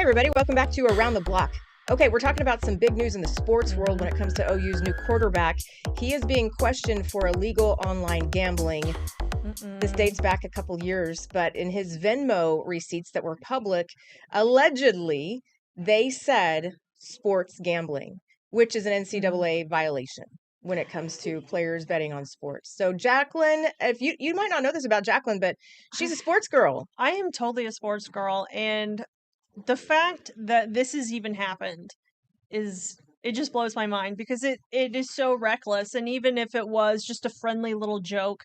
Hi, everybody. Welcome back to Around the Block. Okay, we're talking about some big news in the sports world when it comes to OU's new quarterback. He is being questioned for illegal online gambling. This dates back a couple years, but in his Venmo receipts that were public, allegedly, they said sports gambling, which is an NCAA violation when it comes to players betting on sports. So Jacqueline, if you might not know this about Jacqueline, but she's a sports girl. I am totally a sports girl, and the fact that this has even happened it just blows my mind because it is so reckless. And even if it was just a friendly little joke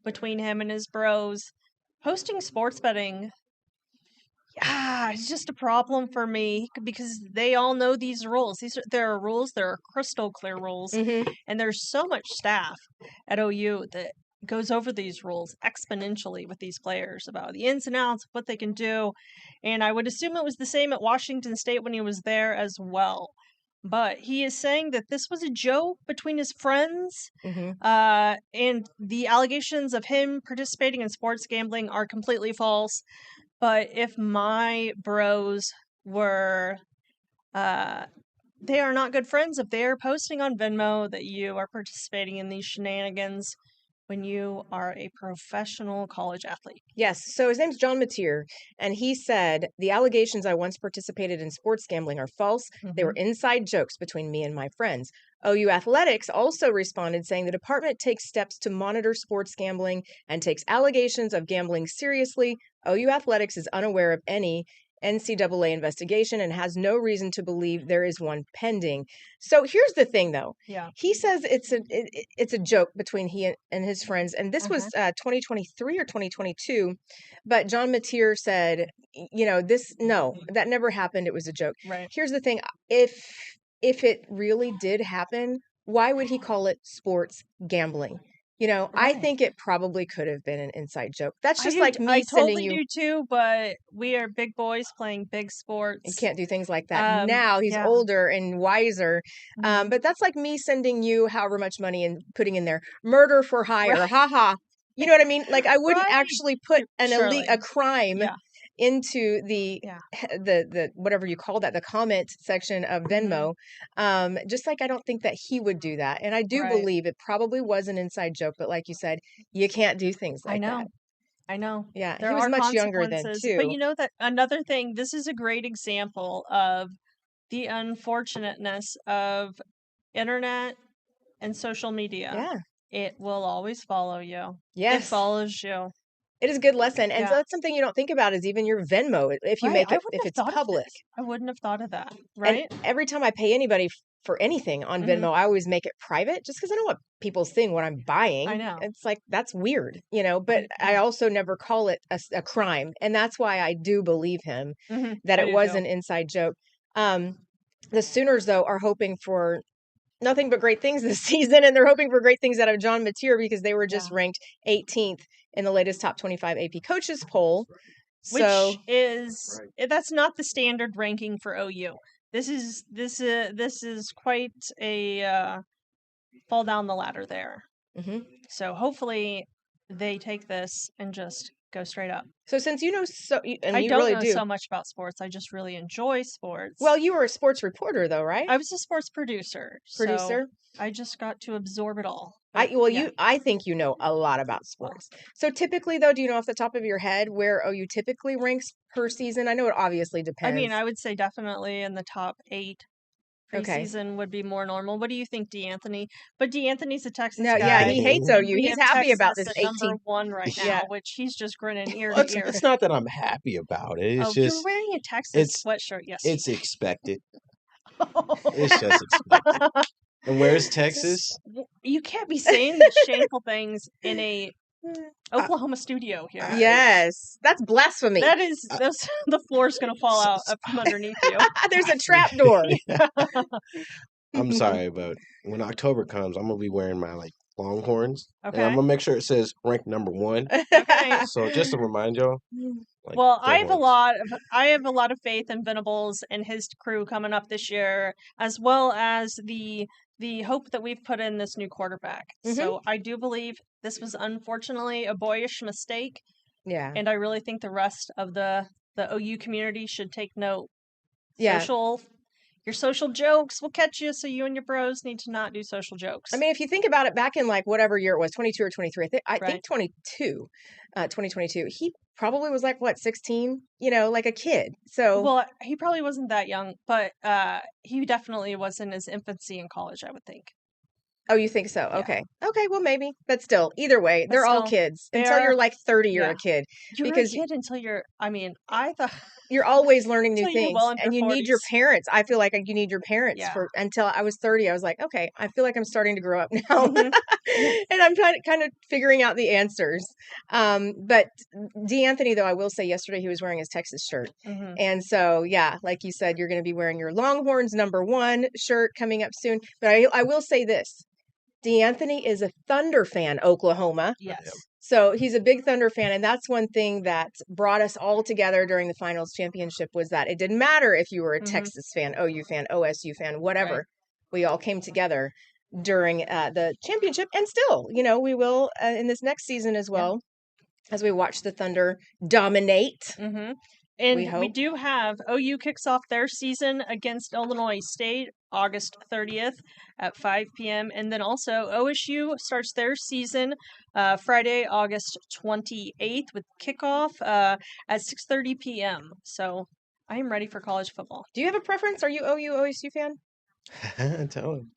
between him and his bros, hosting sports betting, it's just a problem for me because they all know these rules. There are rules, there are crystal clear rules, and there's so much staff at OU that goes over these rules exponentially with these players about the ins and outs, what they can do. And I would assume it was the same at Washington State when he was there as well. But he is saying that this was a joke between his friends, and the allegations of him participating in sports gambling are completely false. But if my bros were, they are not good friends if they are posting on Venmo that you are participating in these shenanigans when you are a professional college athlete. Yes. So his name's John Mateer, and he said, the allegations I once participated in sports gambling are false. They were inside jokes between me and my friends. OU Athletics also responded saying the department takes steps to monitor sports gambling and takes allegations of gambling seriously. OU Athletics is unaware of any NCAA investigation and has no reason to believe there is one pending. So here's the thing, though. Yeah. He says it's a joke between he and his friends, and this was 2023 or 2022. But John Mateer said, that never happened. It was a joke. Right. Here's the thing: if it really did happen, why would he call it sports gambling? I think it probably could have been an inside joke. That's just like me I sending totally you. do too, but we are big boys playing big sports. You can't do things like that. Now he's older and wiser. But that's like me sending you however much money and putting in there murder for hire. Ha ha. You know what I mean? Like I wouldn't actually put a crime into the whatever you call that, the comment section of Venmo. Just like I don't think that he would do that. And I do believe it probably was an inside joke, but like you said, you can't do things like that. I know. Yeah, there he was are much younger then consequences. too. But you know that another thing, this is a great example of the unfortunateness of internet and social media. Yeah. It will always follow you. Yes. It follows you. It is a good lesson. And so that's something you don't think about is even your Venmo, if you make it, if it's public. I wouldn't have thought of that. Right. And every time I pay anybody for anything on Venmo, I always make it private just because I don't want people seeing what I'm buying. I know. It's like, that's weird, but I also never call it a crime. And that's why I do believe him that it was an inside joke. The Sooners, though, are hoping for nothing but great things this season, and they're hoping for great things out of John Mateer because they were just ranked 18th in the latest top 25 AP coaches poll. Which is that's not the standard ranking for OU. This is quite a fall down the ladder there. So hopefully they take this and just go straight up. So since you know and I you don't really know do so much about sports. I just really enjoy sports. Well, you were a sports reporter, though, right? I was a sports producer. So I just got to absorb it all. I think you know a lot about sports. So typically, though, do you know off the top of your head where OU typically ranks per season? I know it obviously depends. I mean, I would say definitely in the top 8. Preseason would be more normal. What do you think, D'Anthony? But D'Anthony's a Texas guy. Yeah, he hates OU. He's happy about this 18th. Number 1 right now, which he's just grinning ear to ear. It's not that I'm happy about it. It's just you're wearing a Texas sweatshirt yesterday. It's expected. It's just expected. And where's Texas? You can't be saying these shameful things in a Oklahoma studio here. Yes, that's blasphemy. That is, the floor's going to fall out from underneath you. There's a trap door. I'm sorry, but when October comes, I'm going to be wearing my Longhorns. Okay. And I'm going to make sure it says ranked number 1. Okay. So just to remind y'all. Well, I have a lot of faith in Venables and his crew coming up this year, as well as the hope that we've put in this new quarterback. So I do believe this was unfortunately a boyish mistake. Yeah. And I really think the rest of the OU community should take note Yeah. Your social jokes will catch you, so you and your bros need to not do social jokes. I mean, if you think about it, back in like whatever year it was, 22 or 23, I Right. think 2022, he probably was like, what, 16? Like a kid. So, Well, he probably wasn't that young, but he definitely was in his infancy in college, I would think. oh, you think so? Yeah. Okay. Okay, well, maybe. But still, either way, But they're all still, kids. they Until you're are. like 30, you're Yeah. a kid. You're Because a kid until I thought you're always learning new until you're things, well into and your you need your 40s. parents. I feel like you need your parents Yeah. for until I was 30. I was like, okay, I feel like I'm starting to grow up now. Mhm. And I'm kind of figuring out the answers. But D'Anthony, though, I will say yesterday he was wearing his Texas shirt. Mhm. And so, yeah, like you said, you're going to be wearing your Longhorns #1 shirt coming up soon. But I will say this. D'Anthony is a Thunder fan, Oklahoma. Yes. So he's a big Thunder fan, and that's one thing that brought us all together during the finals championship was that it didn't matter if you were a Mhm. Texas fan, OU fan, OSU fan, whatever. Right. We all came together during the championship, and still, we will in this next season as well, as we watch the Thunder dominate. Mm-hmm. We And we hope. do have OU kicks off their season against Illinois State August 30th at 5 p.m. And then also OSU starts their season Friday, August 28th with kickoff at 6:30 p.m. So I am ready for college football. Do you have a preference? Are you OU, OSU fan? Tell him.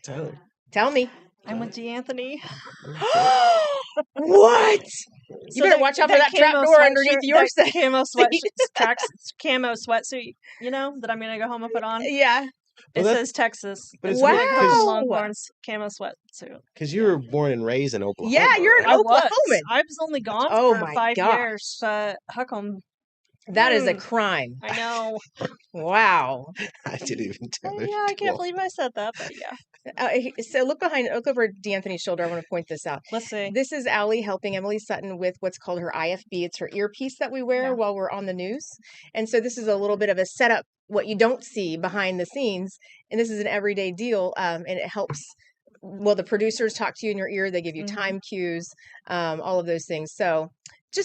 Tell him. Tell me. I'm with D'Anthony. What? You better watch out for that trap camo door underneath sweatshirt- your that camo seat. camo sweatsuit, that I'm gonna go home and put on. Yeah. It Well, says Texas. but it's Wow. weird 'cause- Longhorns camo sweatsuit. Because you were born and raised in Oklahoma. Yeah, you're an I was. Oklahoman. I was only gone Oh for my 5 gosh. years, but how come? That is a crime. I know. Wow. I didn't even tell her. Yeah, I can't believe I said that, but yeah. So look over D'Anthony's shoulder. I want to point this out. Let's see. This is Allie helping Emily Sutton with what's called her IFB. It's her earpiece that we wear Yeah. while we're on the news. And so this is a little bit of a setup, what you don't see behind the scenes. And this is an everyday deal. And it helps. Well, the producers talk to you in your ear. They give you Mhm. time cues, all of those things. So we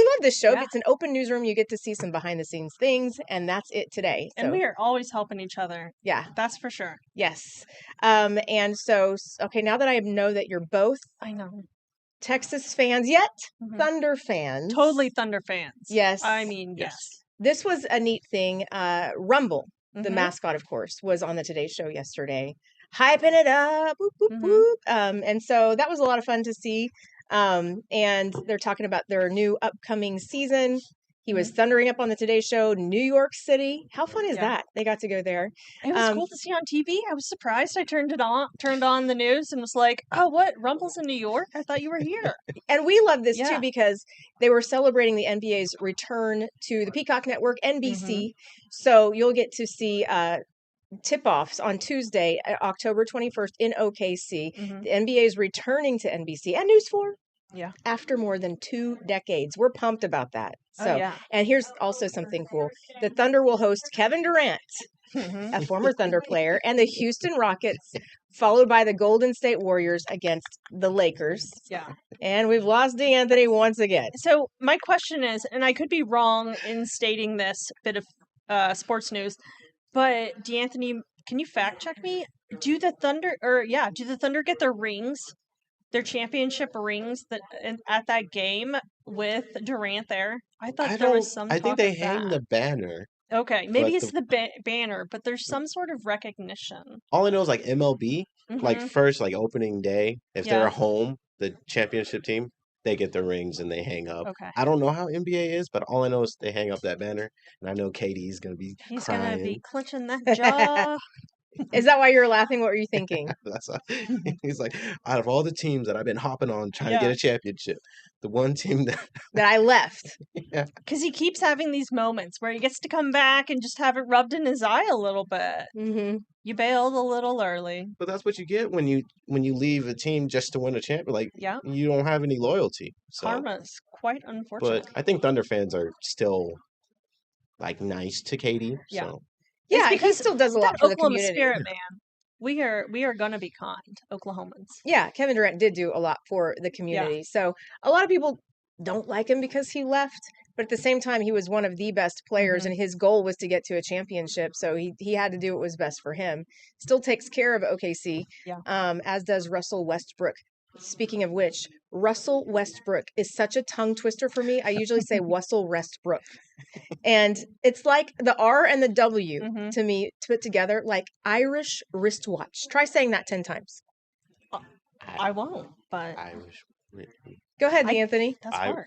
love this show. Yeah. It's an open newsroom. You get to see some behind the scenes things, and that's it today. And So, we are always helping each other. yeah, That's for sure. yes. And so, okay, now that I know that you're both I know. Texas fans, yet Mhm. Thunder fans. Totally Thunder fans. Yes. I mean, Yes. yes. This was a neat thing. Rumble, the Mhm. mascot, of course, was on the Today Show yesterday, hyping it up. Whoop, whoop, Mhm. whoop. And so that was a lot of fun to see. And they're talking about their new upcoming season. He was thundering up on the Today Show, New York City. How fun is Yeah. that? They got to go there. It was cool to see on TV. I was surprised. I turned on the news and was like, "Oh, what? Rumble's in New York? I thought you were here." And we love this too Yeah. because they were celebrating the NBA's return to the Peacock Network, NBC. Mm-hmm. So you'll get to see tip-offs on Tuesday, October 21st in OKC. Mhm. The NBA is returning to NBC and News 4. Yeah. After more than 2 decades. We're pumped about that. Oh, So, yeah. and here's also something cool. The Thunder will host Kevin Durant, Mhm. a former Thunder player, and the Houston Rockets, followed by the Golden State Warriors against the Lakers. Yeah. And we've lost D'Anthony once again. So my question is, and I could be wrong in stating this bit of sports news, but D'Anthony, can you fact check me? Do the Thunder get their rings, their championship rings at that game with Durant there? I thought there was some. I think talk they of hang that. the banner. Okay, maybe but it's the banner, but there's some sort of recognition. All I know is like MLB, like Mhm. first like opening day, if they're Yeah. home, the championship team, they get their rings and they hang up. Okay. I don't know how NBA is, but all I know is they hang up that banner, and I know KD's gonna be He's crying. gonna be clenching that jaw. Is that why you're laughing? What were you thinking? That's why he's like, out of all the teams that I've been hopping on trying to Yeah. get a championship, the one team that That I left. yeah, Because he keeps having these moments where he gets to come back and just have it rubbed in his eye a little bit. Mm-hmm. You bailed a little early. but that's what you get when you leave a team just to win a champ. Like Yeah. you don't have any loyalty. So, Karma's quite unfortunate. but I think Thunder fans are still like nice to KD. Yeah. So Yeah, he because still does a that lot for the Oklahoma community. spirit, man. We are gonna be kind, Oklahomans. Yeah, Kevin Durant did do a lot for the community. So a lot of people don't like him because he left. But at the same time, he was one of the best players, Mhm. and his goal was to get to a championship. So he had to do what was best for him. Still takes care of OKC, Yeah. as does Russell Westbrook. Speaking of which, Russell Westbrook is such a tongue twister for me. I usually say Wussel Westbrook. And it's like the R and the W Mhm. to me put together, like Irish wristwatch. Try saying that 10 times. I won't, but Irish, Go ahead, I- D'Anthony. that's I- hard.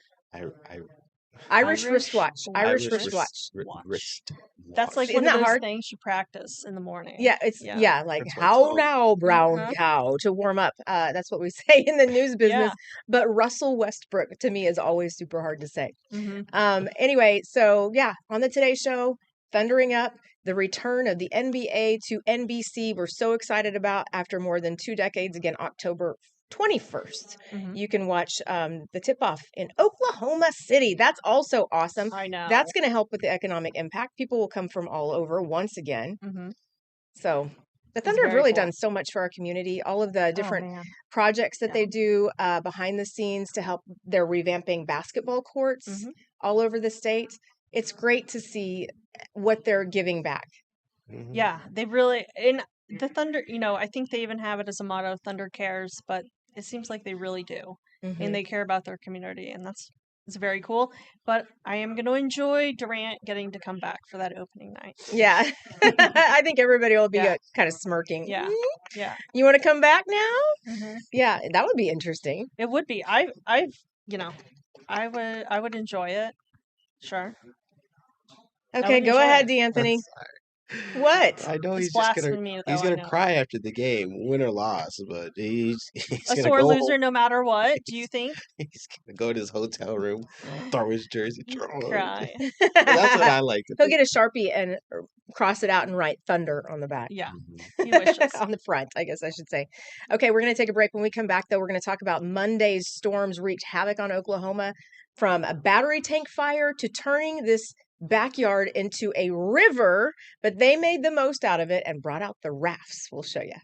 Irish wristwatch. Irish Irish wristwatch. wrist. That's like Isn't one of that those hard? things you practice in the morning. Yeah, it's Yeah. like That's what it's how called. now, brown Mhm. cow, to warm up. That's what we say in the news business. Yeah. But Russell Westbrook to me is always super hard to say. Mhm. Anyway, so yeah, on the Today Show, thundering up the return of the NBA to NBC. We're so excited about after more than 2 decades. Again, October 21st. Mhm. You can watch the tip off in Oklahoma City. That's also awesome. I know. That's going to help with the economic impact. People will come from all over once again. Mhm. So the It's Thunder have very really cool. done so much for our community. All of the different Oh, man. projects that Yeah. they do behind the scenes to help. They're revamping basketball courts Mhm. all over the state. It's great to see what they're giving back. Mhm. Yeah, they really in the Thunder. I think they even have it as a motto, "Thunder cares," but it seems like they really do, Mhm. and they care about their community, and it's very cool. But I am going to enjoy Durant getting to come back for that opening night. Yeah. I think everybody will be Yeah. kind of smirking. Yeah. "Mm, Yeah. You want to come back now?" Mhm. Yeah, that would be interesting. It would be. I would enjoy it. Sure. Okay, would go enjoy ahead, it. D'Anthony. Sorry. What? I know It's he's just gonna blasphemy, he's though, I gonna know. cry after the game, win or loss, but he's A gonna sore go loser home. no matter what, do you think? He's gonna go to his hotel room, throw his jersey. Cry. That's what I like to He'll think. get a Sharpie and cross it out and write Thunder on the back. Yeah. Mhm. He wishes. On the front, I guess I should say. Okay, we're going to take a break. When we come back, though, we're going to talk about Monday's storms wreaked havoc on Oklahoma, from a battery tank fire to turning this backyard into a river, but they made the most out of it and brought out the rafts. We'll show you.